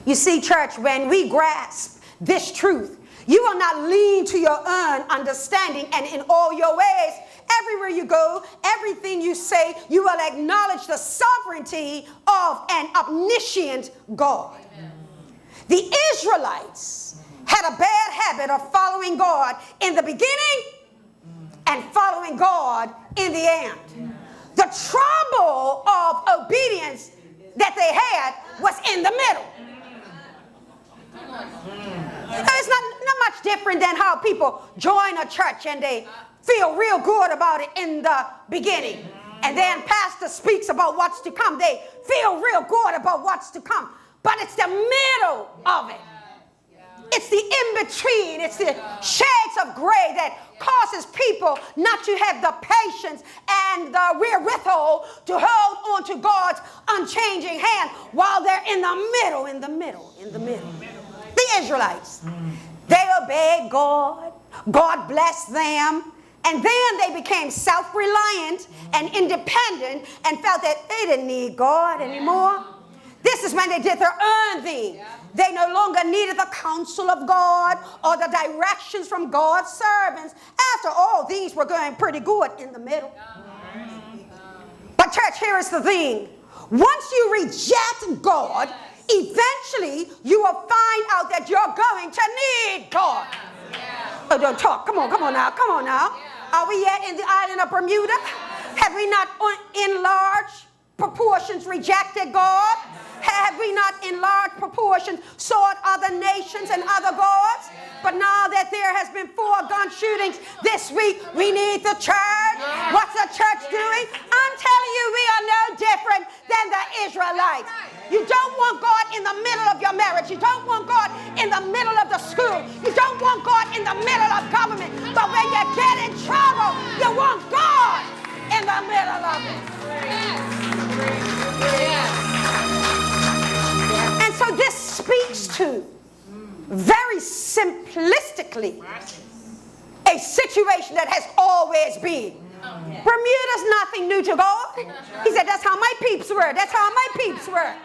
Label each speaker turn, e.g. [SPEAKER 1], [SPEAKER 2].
[SPEAKER 1] You see, church, when we grasp this truth, you will not lean to your own understanding, and in all your ways, everywhere you go, everything you say, you will acknowledge the sovereignty of an omniscient God. Amen. The Israelites had a bad habit of following God in the beginning and following God in the end. The trouble of obedience that they had was in the middle. It's not much different than how people join a church and they feel real good about it in the beginning. And then pastor speaks about what's to come. They feel real good about what's to come. But it's the middle of it. It's the in-between. It's the shades of gray that causes people not to have the patience and the wherewithal to hold on to God's unchanging hand while they're in the middle. The Israelites, they obeyed God. God blessed them. And then they became self-reliant and independent and felt that they didn't need God anymore. This is when they did their own thing. They no longer needed the counsel of God or the directions from God's servants. After all, these were going pretty good in the middle. But church, here is the thing. Once you reject God, eventually you will find out that you're going to need God. Oh, don't talk. Come on now. Are we yet in the island of Bermuda? Have we not in large proportions rejected God? Have we not in large proportions sought other nations and other gods? But now that there has been 4 gun shootings this week, we need the church. What's the church doing? I'm telling you, we are no different than the Israelites. You don't want God in the middle of your marriage. You don't want God in the middle of the school. You don't want God in the middle of government. But when you get in trouble, you want God in the middle of it. And so this speaks to, very simplistically, a situation that has always been. Bermuda's nothing new to God. He said, that's how my peeps were. That's how my peeps were.